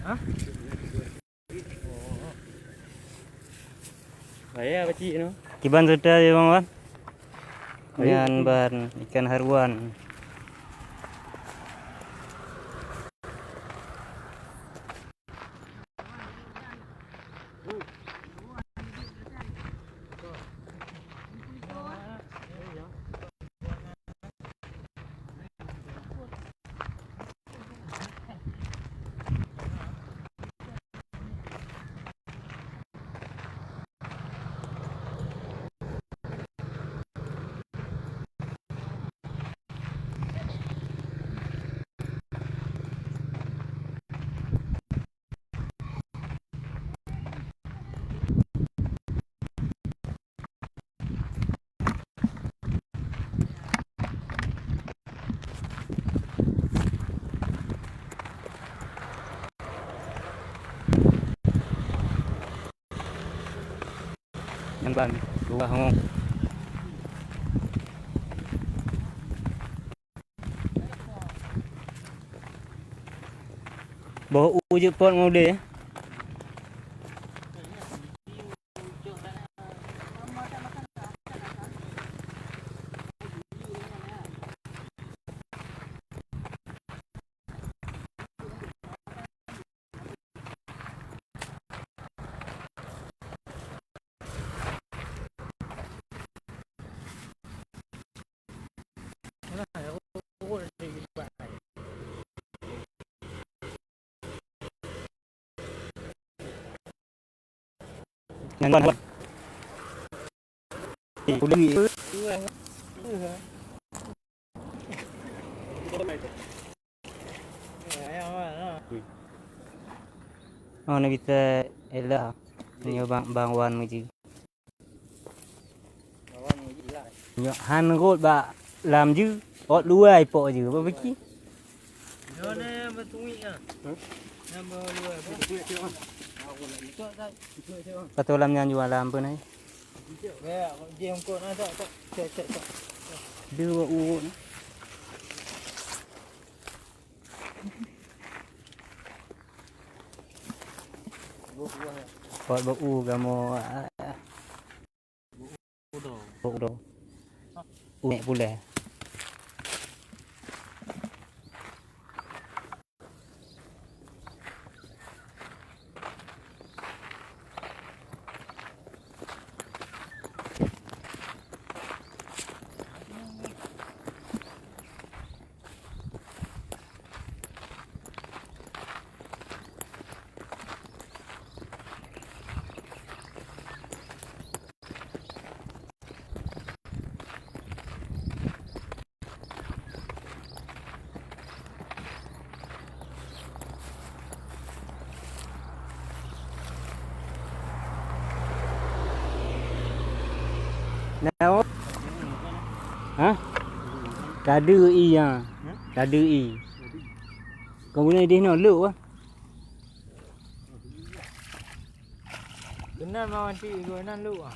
Hah? Bayar kecil tu. Kiban sudah ya bang Wan. Yan ban ikan haruan. Yan ban dua hong. Bawa ujuk pot ngode ya. Yan ban. Udah. Oh, nak kita elah. Nyo bang Wan mesti. Nyo han rot ba làm chứ. Ot luai po je apa beki. Yo ni bertungik ah. Nama luar bertungik tengok. Kata lam nyan jual lam apa ni? Ya, dia angkut nak tak. Cek. Dia urut ni. Buat bau kamu. Udah. Unek pula. Nào. Hả? Cá đưa y à? Cá đưa y. Còn cái này đi nó lựu á. Benar mau nanti gua nan lu ah.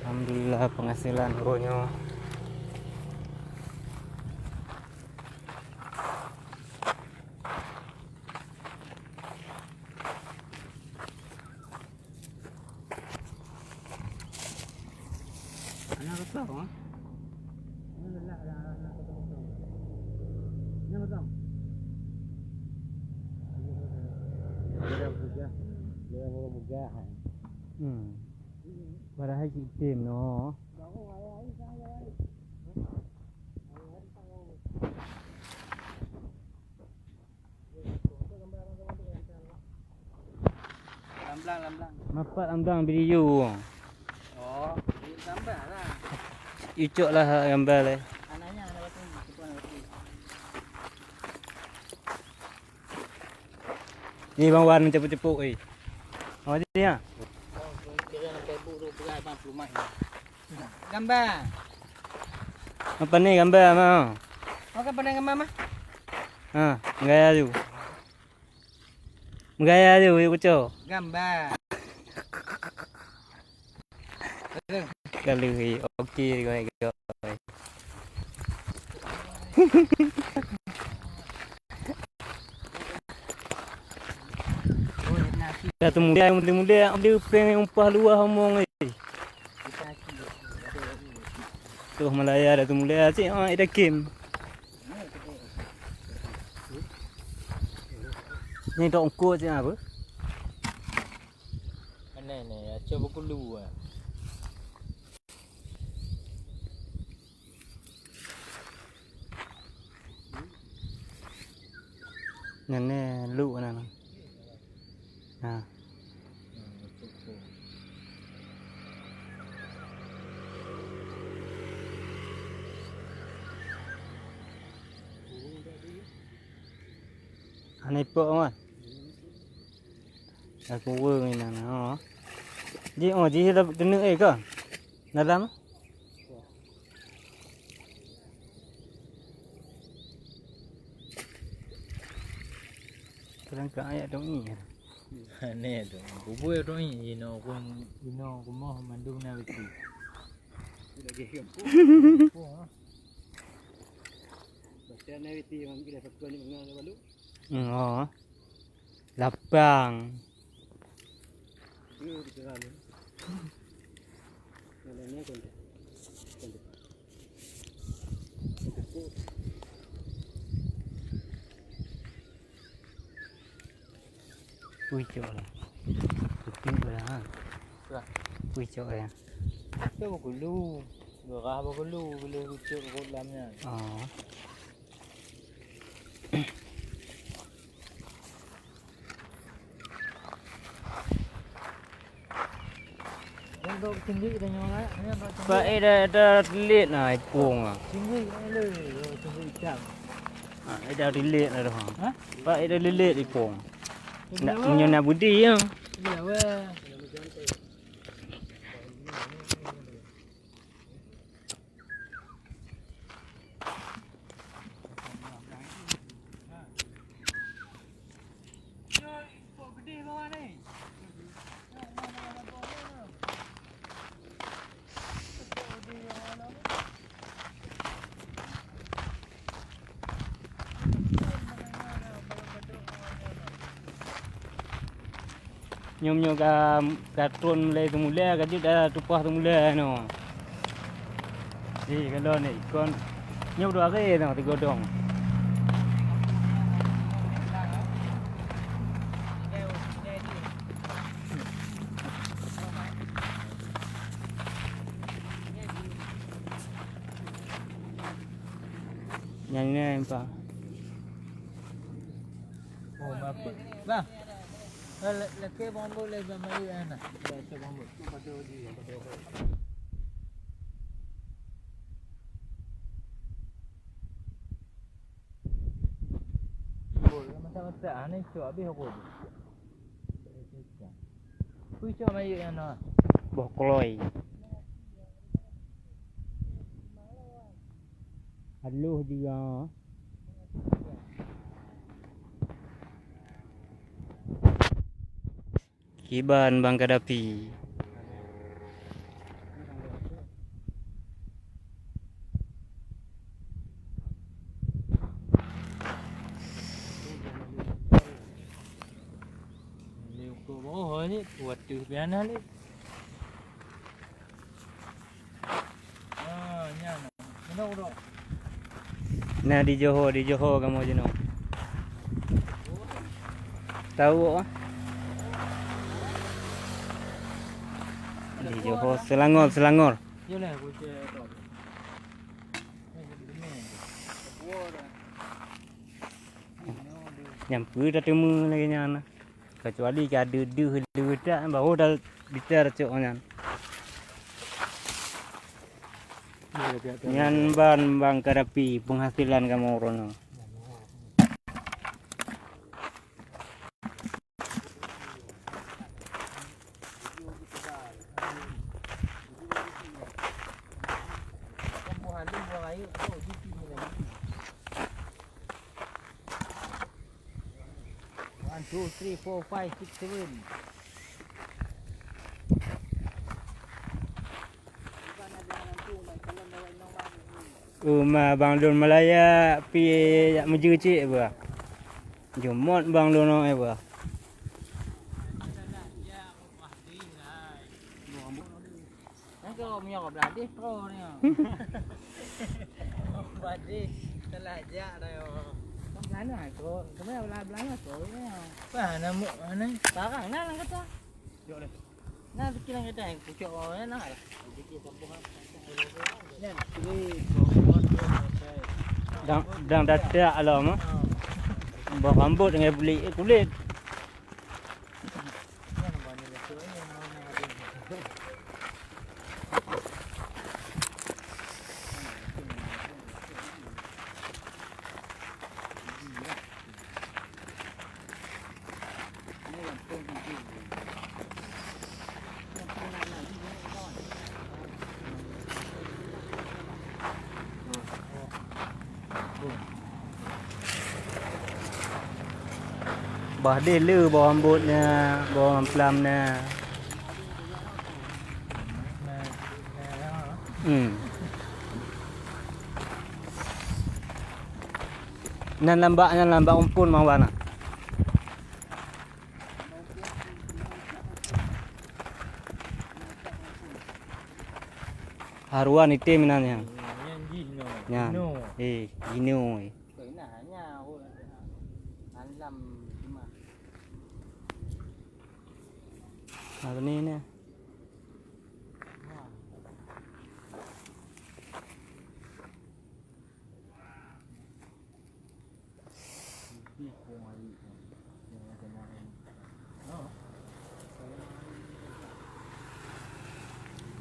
Alhamdulillah penghasilan bronyo. Anak besar ah. Ini lah anak besar. Ini besar. Dia buka. Pada hai tim no. Lamblang. Mapat lamblang video. Oh, gambar lah. Icok lah gambar lah. Anaknya anak batu, anak batu. Ni bang Wan cepuk-cepuk Oh dia ya. Kira nak Facebook tu perai 50 mat. Gambar. Apa ni gambar mah? Kau kan pandai gambar mah? Ha, gaya tu. Menggaya je weh kucur. Gambar. Kalau okey kau. Dah tu mulia dia pengen umpah luah omong tu Malaya dah tu mulia cik ada game. Ni dok ongkot je apa? Mana ni? Coba kulu ah. Nene lu nana. Ha. Anh ấy bợ mà. Aku wong ni nana. Oh. Ji dah tenuk ke? Dalam? Kadang kat ayat dong ni. Ni tu. Bubu tu ni ino ku mau mandung na beti. Lagi ke. Baca na beti yang kita fakir ni mengal balu. Oh. Lapang. Ni di jalan. Ni konde. Ui cok lah. Kuting lah. Ui cok ya. Coba kulu. Berah kulu kucuk kolamnya. Oh. Untuk tinggi dah nyala. Pak dah relate lah ipung ah. Tinggi le. Tinggi ikan. Dah relate lah dah. Ha? Pak dah relate ipung. Nak menyona budi ya. Ya weh. Nyom ka tun mulai tu mulai ka dah tupah tu mulai no. Di kalau ni ikon nyom dua ke no tiga dong. Nyanyi ni empat. Oh, mapi. Bang. Laki bambu le bambu ana. Laki bambu. Masa aneh tu habis aku. Kui cuma ayu ana. Bokloi. Haluh juga. Kiban Bang Kadapi. Liu ko ni buat tu biana ni. Nyana. Mana udah? Nah di Johor kamu je no. Tahu ah? Di Johor Selangor. Yalah aku cakap tu. Nyampu dah temu lagi nyana. Kecuali ke ada dah baru dah bicara cok nyan. Nyan Bang Kadapi penghasilan kamu rono. 2, 3, 4, 5, 6, 7. Bang Lun Malaya pi yak meju cik apa. Jumot Bang Lun apa. Kau punya kau beladih pro ni. Beladih telah jak dah yo. Kau belana kau, kau belana kau ni. Mana mana? Sekarang nak kata. Jom dah. Nak bikin kata pucuk orang nak. Bikin sambung. Dang dadak lah mah. Bawa rambut dengan kulit. Bah dia le bawa rambutnya, bawa pelamnya. Nan lambat umpun mau warna. Haruan item minanya. Nya. Gino. Nah, ini ni.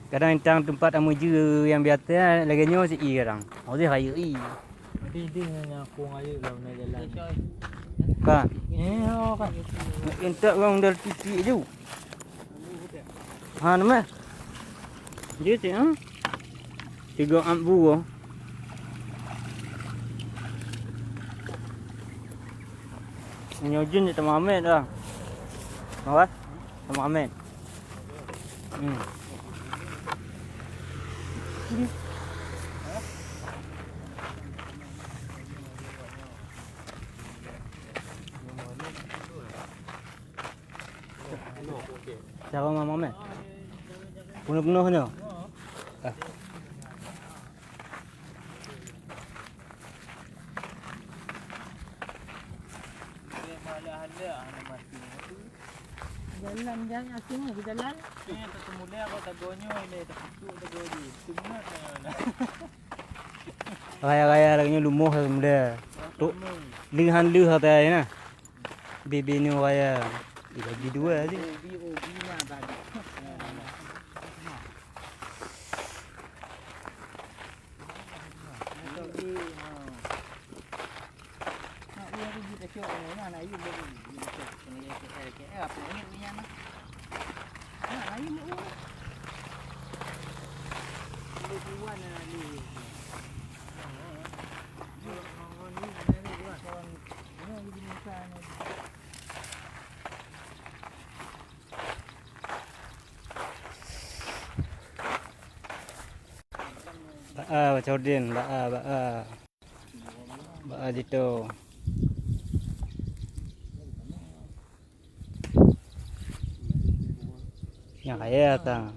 Kadang tang tempat amuju yang biasa lagi nyo si irang. Oh dia kayu i. Dia dengan aku ngayu lah nak jalan. Kan. Kan. Entak orang dari titik je. Ha nama. Dia tu ha. 3 ambu. Nyojin je tamamen dah. Apa? Tamamen. Siapa mama men? Penuh-penuh ni. Jalan asing ni jalan. Ni ketemu dia kau tak gonyo ni tak pucuk tak goji. Semua tak. Raya-raya lagi lumuh semula. Tu lihan lih kata na. Bibi ni raya. Bagi dua je. BOB lah tadi. Macam Odin, ba'a gitu. Yang kaya tang.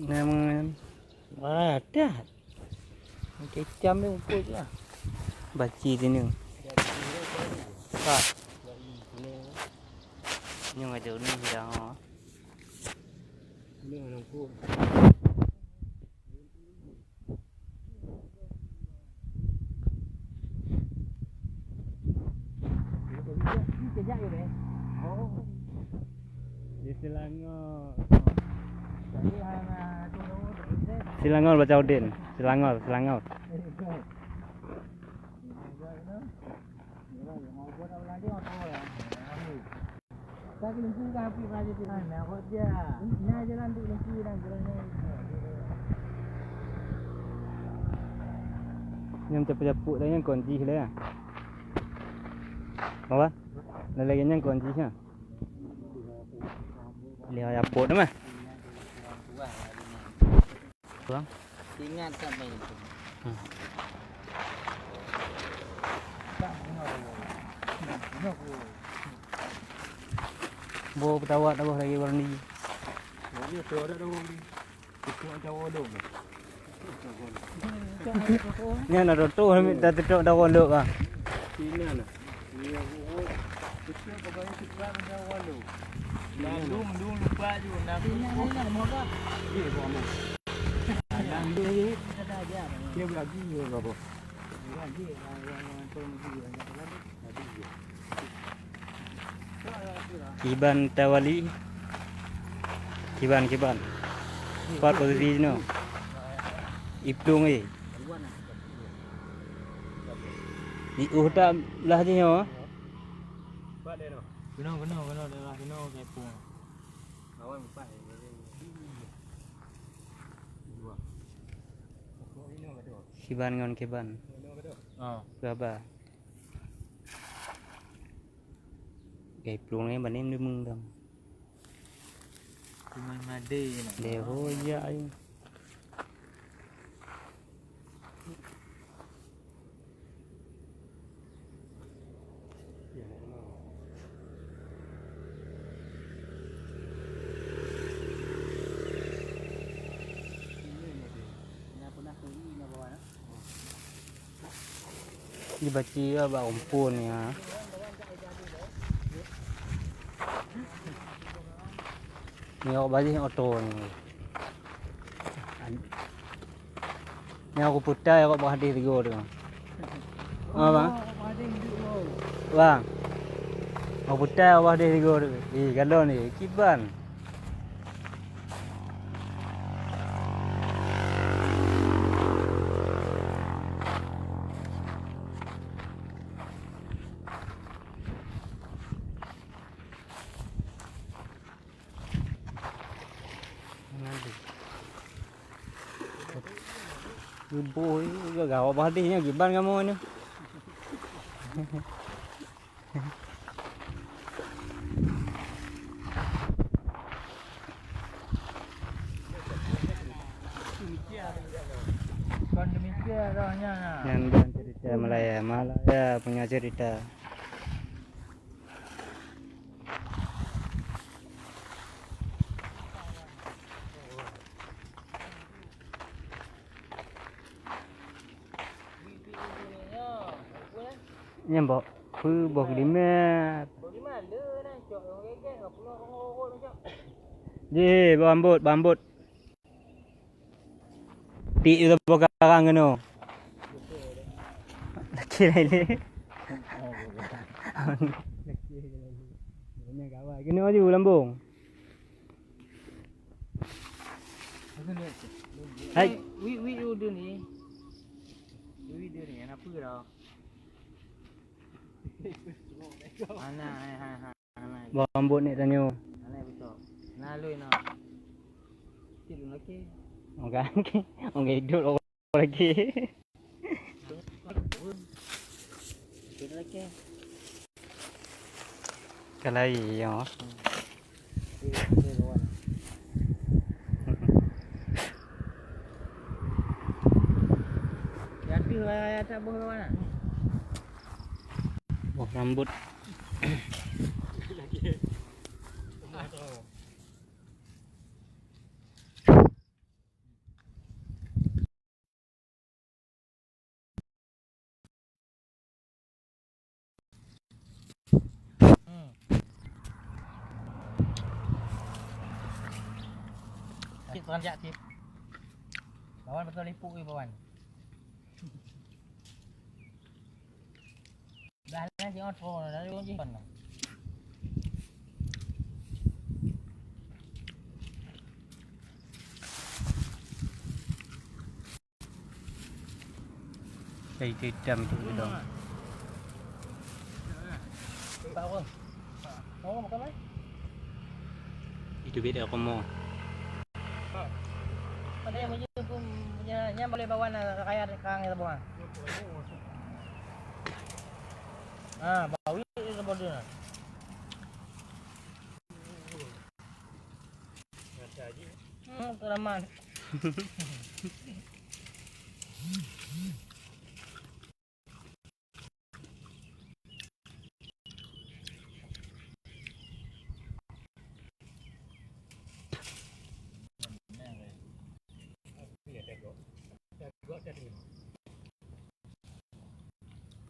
Memang ada. Kecam ni ukut lah. Baci sini. Tak. Nhưng mà chỗ này thì đó. Di Selangor. Selangor baca Udin. Selangor. Tak kelinci kan api raja tu. Nah, kau dia. Nah, jalan tu kelinci dan jalannya. Yang capuk-capuk tadi yang kunci lah. Apa? Lagi yang kunci nya. Lihat capuk tu mah. Bang. Ingat sampai itu. Bawa petawat apa lagi warni. Dia tu ada dong. Itu Jawa dong. Ni nak roto dah tetok dah wanduk ah. Sini ana. Ni aku. Kita pokoknya kita Jawa dong. Landung lupa je nak. Ini nak mau apa? Dia bawa mana? Landung ni kata aja. Dia lagi berapa? Lagi yang promosi lagi. Kiban Tawali. Kiban. Empat posisi no. Iplung ni. Ni tak lah je nyo. Buat dia no. Kena dia lah kena kepung. Kawan empat. Kiban ngon kiban. Berapa? Iplung ni banin dia mengdam. Cuma made ni. Dia hoya ai. Dibaci ba umpun ya. Ni aku balik auto ni. Ni aku putar aku bawa hadis tiga tu. Bang. Bang. Aku putar bawa hadis tiga tu. Kalau ni kiban. Boy, gagawa ba hadis niya giban kamu ni. Kon demikian rohnya nah. Yang cerita Malaya punya cerita. Nyambok pu bok lima. Bagaimana dah cok orang gegek enggak pulang orang cok. Ji, bambut. Ti itu bokarang ngono. Laki lagi. Laki lagi. Banyak kawan. Kena maju lambung. Hai. Wi udah ni. Wi dia ni apa dah? Ana. Bambut ni tanyo. Ana betul. Nalui no. Tilu lagi. Orang hidup lagi. Tilu lagi. Kalau iya. Tapi wala tak boleh mana. Oh, rambut. Cip ranjak cip. Bawan betul lipuk ke bawan. Dah lah jangan throw dah dia je kan. Đây cái trăm cái đó. Tao không? Không có một cái mấy. Itu beda kamu. Pada yang pun punya boleh bawa nak kaya kang itu bukan. Bawi itu bodoh. Keraman.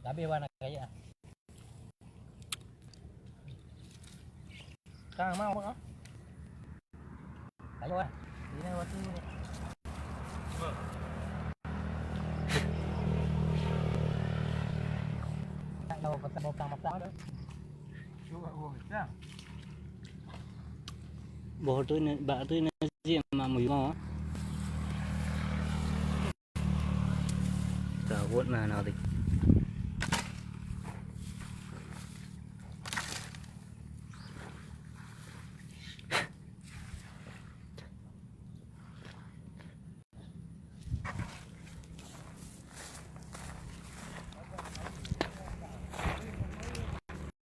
Tapi warna kaya. Kang mau apa? Ayo ah. Ini waktu ini. Đâu có tao tao mặt đó. Chú gọi uống chưa? Bỏ tôi này, bạn tôi này gì mà mùi ngon á. Cả vốn nào nào thì